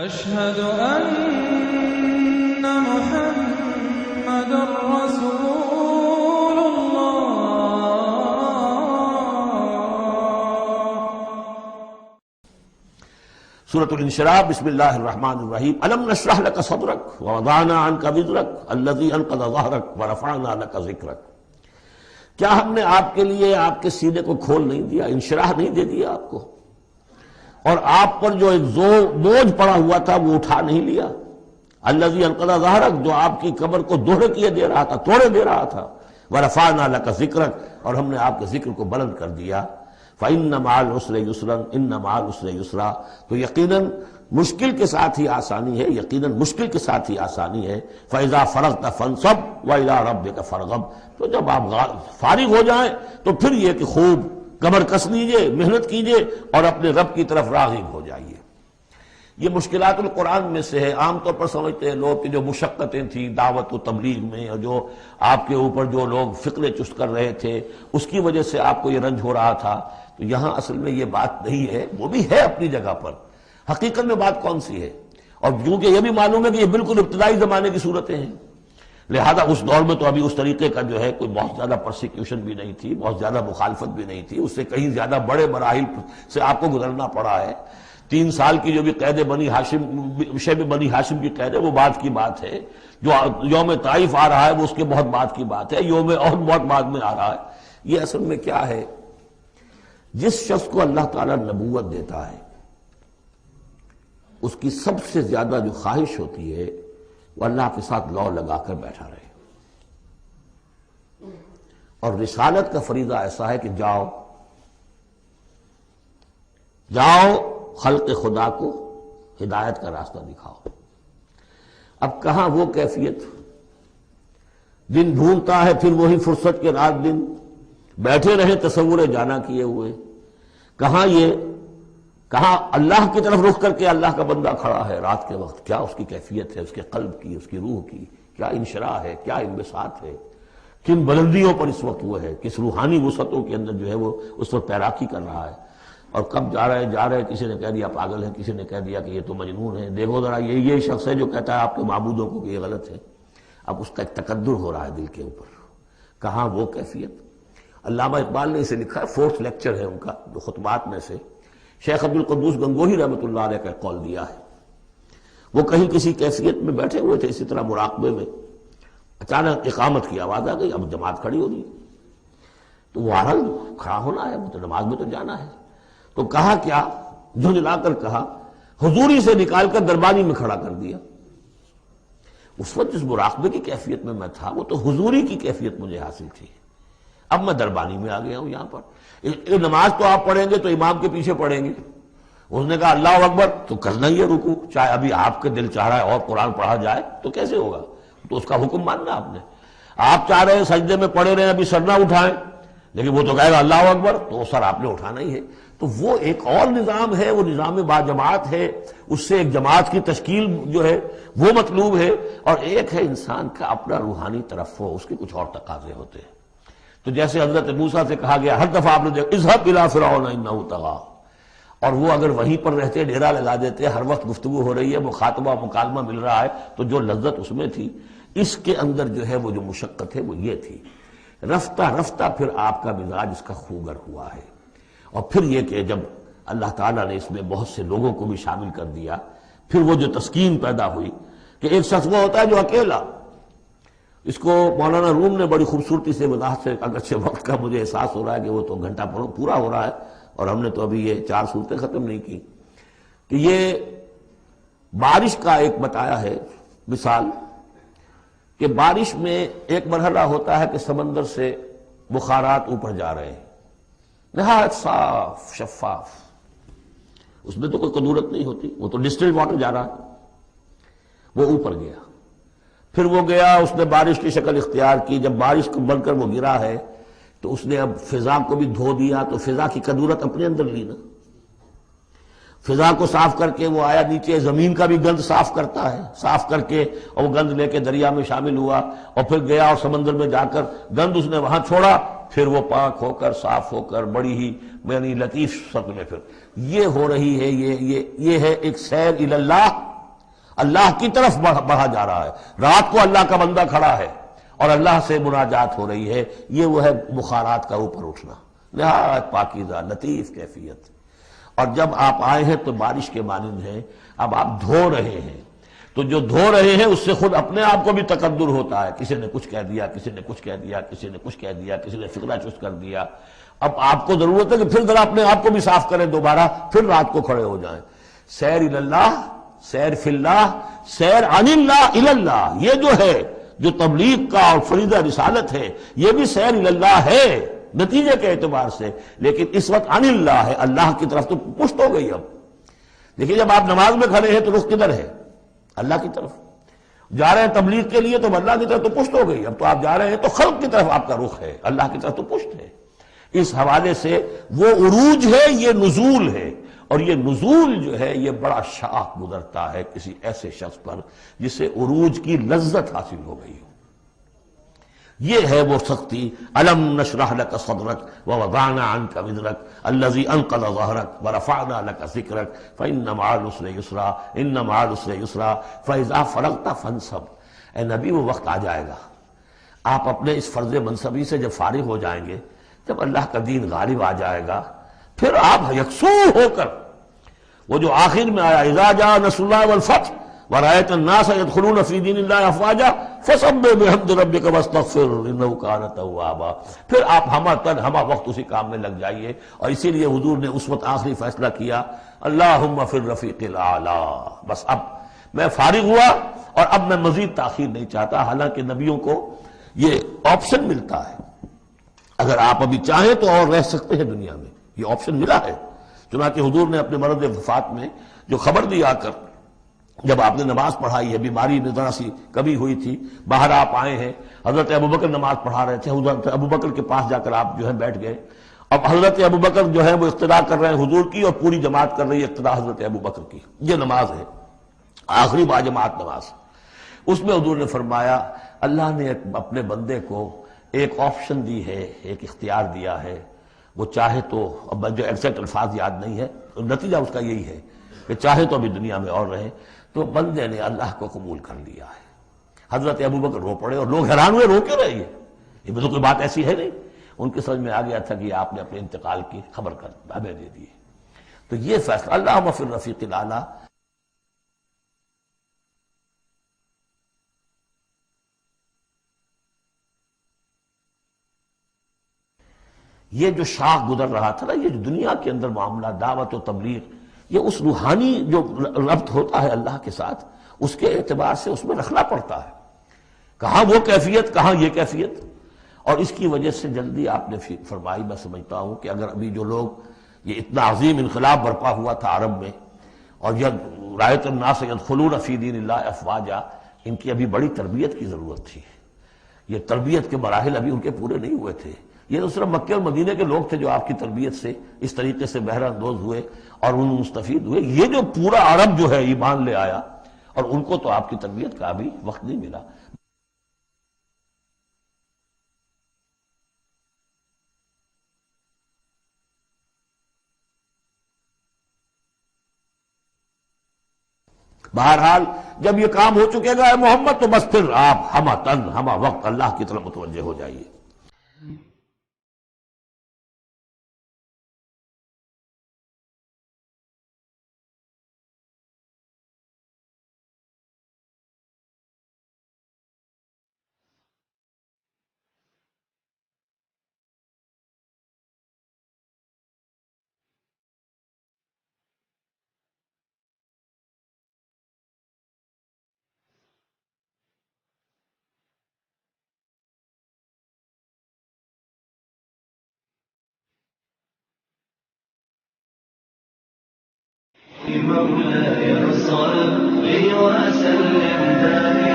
أشهد أن محمد رسول سورة الانشراح بسم اللہ الرحمن الرحیم الم نشرح لك صدرك ووضعنا عنك وزرك الذي انقض ظهرك ورفعنا لك ذکرك۔ کیا ہم نے آپ کے لیے آپ کے سینے کو کھول نہیں دیا، انشراح نہیں دے دیا آپ کو، اور آپ پر جو ایک بوجھ پڑا ہوا تھا وہ اٹھا نہیں لیا۔ الذي انقض ظهرك، جو آپ کی کمر کو دوڑے کیے دے رہا تھا، توڑے دے رہا تھا، ورفعنا لك ذکرك، اور ہم نے آپ کے ذکر کو بلند کر دیا۔ فَإِنَّ مَعَ الْعُسْرِ يُسْرًا إِنَّ مَعَ الْعُسْرِ يُسْرًا، تو یقیناً مشکل کے ساتھ ہی آسانی ہے، یقیناً مشکل کے ساتھ ہی آسانی ہے۔ فَإِذَا فَرَغْتَ فَانْصَبْ وَإِلَىٰ رَبِّكَ فَارْغَب، تو جب آپ فارغ ہو جائیں تو پھر یہ کہ خوب کمر کس لیجئے، محنت کیجئے اور اپنے رب کی طرف راغب ہو جائیے۔ یہ مشکلات القرآن میں سے ہے۔ عام طور پر سمجھتے ہیں لوگ کہ جو مشقتیں تھیں دعوت و تبلیغ میں، اور جو آپ کے اوپر جو لوگ فکرے چست کر رہے تھے اس کی وجہ سے آپ کو یہ رنج ہو رہا تھا، تو یہاں اصل میں یہ بات نہیں ہے، وہ بھی ہے اپنی جگہ پر۔ حقیقت میں بات کون سی ہے؟ اور کیونکہ یہ بھی معلوم ہے کہ یہ بالکل ابتدائی زمانے کی صورتیں ہیں، لہذا اس دور میں تو ابھی اس طریقے کا جو ہے کوئی بہت زیادہ پرسیکیوشن بھی نہیں تھی، بہت زیادہ مخالفت بھی نہیں تھی، اس سے کہیں زیادہ بڑے مراحل سے آپ کو گزرنا پڑا ہے۔ 3 سال کی جو بھی قید بنی ہاشم، شیب بنی ہاشم کی قید ہے، وہ بعد کی بات ہے۔ جو یوم طائف آ رہا ہے وہ اس کے بہت بعد کی بات ہے، یوم احد بہت بعد میں آ رہا ہے۔ یہ اصل میں کیا ہے؟ جس شخص کو اللہ تعالیٰ نبوت دیتا ہے اس کی سب سے زیادہ جو خواہش ہوتی ہے وہ اللہ کے ساتھ لو لگا کر بیٹھا رہے، اور رسالت کا فریضہ ایسا ہے کہ جاؤ خلق خدا کو ہدایت کا راستہ دکھاؤ۔ اب کہاں وہ کیفیت؟ دن ڈھونڈتا ہے پھر وہی فرصت کے رات دن بیٹھے رہے تصور جانا کیے ہوئے، کہاں اللہ کی طرف رخ کر کے اللہ کا بندہ کھڑا ہے رات کے وقت، کیا اس کی کیفیت ہے، اس کے قلب کی، اس کی روح کی کیا انشراح ہے، کیا انبساط ہے، کن بلندیوں پر اس وقت وہ ہے، کس روحانی وسعتوں کے اندر جو ہے وہ اس وقت تیراکی کر رہا ہے۔ اور کب جا رہے کسی نے کہہ دیا پاگل ہے، کسی نے کہہ دیا کہ یہ تو مجنون ہے، دیکھو ذرا یہ شخص ہے جو کہتا ہے آپ کے معبودوں کو کہ یہ غلط ہے۔ اب اس کا ایک تقدر ہو رہا ہے دل کے اوپر، کہاں وہ کیفیت؟ علامہ اقبال نے اسے لکھا ہے، 4th لیکچر ہے ان کا جو خطبات میں سے، شیخ عبدالقدوس گنگوہی رحمۃ اللہ علیہ کا قول دیا ہے۔ وہ کہیں کسی کیفیت میں بیٹھے ہوئے تھے اسی طرح مراقبے میں، اچانک اقامت کی آواز آ گئی، اب جماعت کھڑی ہو گئی، تو وہ کھڑا ہونا ہے، تو نماز میں تو جانا ہے، تو کہا کیا، جھنجلا کر کہا، حضوری سے نکال کر دربانی میں کھڑا کر دیا۔ اس وقت جس مراقبے کی کیفیت میں میں تھا وہ تو حضوری کی کیفیت مجھے حاصل تھی، اب میں دربانی میں آ گیا ہوں یہاں پر۔ نماز تو آپ پڑھیں گے تو امام کے پیچھے پڑھیں گے، اس نے کہا اللہ اکبر تو کرنا ہی ہے رکوع، چاہے ابھی آپ کے دل چاہ رہا ہے اور قرآن پڑھا جائے تو کیسے ہوگا، تو اس کا حکم ماننا آپ نے۔ آپ چاہ رہے ہیں سجدے میں پڑے رہے ابھی سر نہ اٹھائیں، لیکن وہ تو کہے گا اللہ اکبر، تو وہ سر آپ نے اٹھانا ہی ہے۔ تو وہ ایک اور نظام ہے، وہ نظام باجماعت ہے، اس سے ایک جماعت کی تشکیل جو ہے وہ مطلوب ہے، اور ایک ہے انسان کا اپنا روحانی ترفع، اس کے کچھ اور تقاضے ہوتے ہیں۔ تو جیسے حضرت موسیٰ سے کہا گیا ہر دفعہ آپ نے دیکھا اذهب الى فرعون انه طغى، اور وہ اگر وہیں پر رہتے ڈیرا لگا دیتے، ہر وقت گفتگو ہو رہی ہے، مخاطبہ مکالمہ مل رہا ہے، تو جو لذت اس میں تھی، اس کے اندر جو ہے وہ جو مشقت ہے وہ یہ تھی۔ رفتہ رفتہ پھر آپ کا مزاج اس کا خوگر ہوا ہے، اور پھر یہ کہ جب اللہ تعالیٰ نے اس میں بہت سے لوگوں کو بھی شامل کر دیا، پھر وہ جو تسکین پیدا ہوئی کہ ایک شخص وہ ہوتا ہے جو اکیلا، اس کو مولانا روم نے بڑی خوبصورتی سے وضاحت سے، اگرچہ وقت کا مجھے احساس ہو رہا ہے کہ وہ تو گھنٹہ پورا ہو رہا ہے اور ہم نے تو ابھی یہ 4 صورتیں ختم نہیں کی، کہ یہ بارش کا ایک بتایا ہے مثال، کہ بارش میں ایک مرحلہ ہوتا ہے کہ سمندر سے بخارات اوپر جا رہے ہیں، نہایت صاف شفاف، اس میں تو کوئی قدورت نہیں ہوتی، وہ تو ڈسٹلڈ واٹر جا رہا ہے، وہ اوپر گیا، پھر وہ گیا، اس نے بارش کی شکل اختیار کی، جب بارش کو بن کر وہ گرا ہے تو اس نے اب فضا کو بھی دھو دیا، تو فضا کی قدورت اپنے اندر لی نا، فضا کو صاف کر کے وہ آیا نیچے، زمین کا بھی گند صاف کرتا ہے، صاف کر کے اور وہ گند لے کے دریا میں شامل ہوا، اور پھر گیا اور سمندر میں جا کر گند اس نے وہاں چھوڑا، پھر وہ پاک ہو کر صاف ہو کر بڑی ہی یعنی لطیف شکل میں پھر یہ ہو رہی ہے، یہ ہے ایک سیر الی اللہ اللہ کی طرف بڑھا جا رہا ہے. رات کو اللہ کا بندہ کھڑا ہے اور اللہ سے مناجات ہو رہی ہے. یہ وہ ہے بخارات کا اوپر اٹھنا، نہایت پاکیزہ لطیف کیفیت. اور جب آپ آئے ہیں تو بارش کے مانند ہیں. اب آپ دھو رہے ہیں تو جو دھو رہے ہیں اس سے خود اپنے آپ کو بھی تقدر ہوتا ہے. کسی نے کچھ کہہ دیا، کسی نے کچھ کہہ دیا، کسی نے کچھ کہہ دیا، کسی نے فکرہ چست کر دیا. اب آپ کو ضرورت ہے کہ پھر ذرا اپنے آپ کو بھی صاف کریں دوبارہ، پھر رات کو کھڑے ہو جائیں. سیر اللہ، سیر فی اللہ، سیر عن اللہ الی اللہ، یہ جو ہے جو تبلیغ کا اور فریضہ رسالت ہے، یہ بھی سیر الی اللہ ہے نتیجے کے اعتبار سے. لیکن اس وقت عن اللہ ہے، اللہ کی طرف تو پشت ہو گئی. اب دیکھیے جب آپ نماز میں کھڑے ہیں تو رخ کدھر ہے؟ اللہ کی طرف. جا رہے ہیں تبلیغ کے لیے تو اللہ کی طرف تو پشت ہو گئی. اب تو آپ جا رہے ہیں تو خلق کی طرف آپ کا رخ ہے، اللہ کی طرف تو پشت ہے. اس حوالے سے وہ عروج ہے، یہ نزول ہے. اور یہ نزول جو ہے یہ بڑا شاق گزرتا ہے کسی ایسے شخص پر جسے عروج کی لذت حاصل ہو گئی ہو. یہ ہے وہ سختی. الم نشرح لک صدرک ووضعنا عنک وزرک الذی انقض ظہرک ورفعنا لک ذکرک فإن مع العسر یسرا ان مع العسر یسرا فإذا فرغت فانصب. اے نبی وہ وقت آ جائے گا، آپ اپنے اس فرض منصبی سے جب فارغ ہو جائیں گے، جب اللہ کا دین غالب آ جائے گا، پھر آپ یکسو ہو کر وہ جو آخر میں آیا اذا جاء نصر اللہ والفتح ورأيت الناس يدخلون في دين الله افواجا فسبح بحمد ربك واستغفر انه كان توابا. پھر آپ ہمہ وقت اسی کام میں لگ جائیے. اور اسی لیے حضور نے اس وقت آخری فیصلہ کیا اللہم فی الرفیق الاعلی. بس اب میں فارغ ہوا اور اب میں مزید تاخیر نہیں چاہتا. حالانکہ نبیوں کو یہ آپشن ملتا ہے، اگر آپ ابھی چاہیں تو اور رہ سکتے ہیں دنیا میں، یہ آپشن ملا ہے. چنانچہ حضور نے اپنے مرض وفات میں جو خبر دی آ کر، جب آپ نے نماز پڑھائی ہے، بیماری میں ذرا سی کمی ہوئی تھی، باہر آپ آئے ہیں، حضرت ابوبکر نماز پڑھا رہے تھے، حضرت ابوبکر کے پاس جا کر آپ جو ہے بیٹھ گئے. اب حضرت ابوبکر جو ہے وہ اقتدا کر رہے ہیں حضور کی، اور پوری جماعت کر رہی ہے اقتدا حضرت ابوبکر کی. یہ نماز ہے، آخری باجماعت نماز. اس میں حضور نے فرمایا اللہ نے اپنے بندے کو ایک آپشن دی ہے، ایک اختیار دیا ہے. وہ چاہے تو، اب جو ایگزیکٹ الفاظ یاد نہیں ہے، نتیجہ اس کا یہی ہے کہ چاہے تو ابھی دنیا میں اور رہے. تو بندے نے اللہ کو قبول کر لیا ہے. حضرت ابوبکر رو پڑے اور لوگ حیران ہوئے، رو کیوں رہے ہیں؟ یہ تو کوئی بات ایسی ہے نہیں. ان کی سمجھ میں آ گیا تھا کہ آپ نے اپنے انتقال کی خبر کر ہمیں دے دی. تو یہ فیصلہ اللہم فی الرفیق الاعلی. یہ جو شاخ گزر رہا تھا نا، یہ جو دنیا کے اندر معاملہ دعوت و تبلیغ، یہ اس روحانی جو ربط ہوتا ہے اللہ کے ساتھ، اس کے اعتبار سے اس میں رکھنا پڑتا ہے. کہاں وہ کیفیت، کہاں یہ کیفیت. اور اس کی وجہ سے جلدی آپ نے فرمائی، میں سمجھتا ہوں کہ اگر ابھی جو لوگ، یہ اتنا عظیم انقلاب برپا ہوا تھا عرب میں، اور رأیت الناس يدخلون فی دین اللہ افواجا، ان کی ابھی بڑی تربیت کی ضرورت تھی. یہ تربیت کے مراحل ابھی ان کے پورے نہیں ہوئے تھے. یہ تو صرف مکہ اور مدینے کے لوگ تھے جو آپ کی تربیت سے اس طریقے سے بہرہ اندوز ہوئے اور ان مستفید ہوئے. یہ جو پورا عرب جو ہے ایمان لے آیا، اور ان کو تو آپ کی تربیت کا بھی وقت نہیں ملا. بہرحال جب یہ کام ہو چکے گا اے محمد، تو بس پھر آپ ہمہ تن ہمہ وقت اللہ کی طرف متوجہ ہو جائیے. مولاي صل وسلم دائما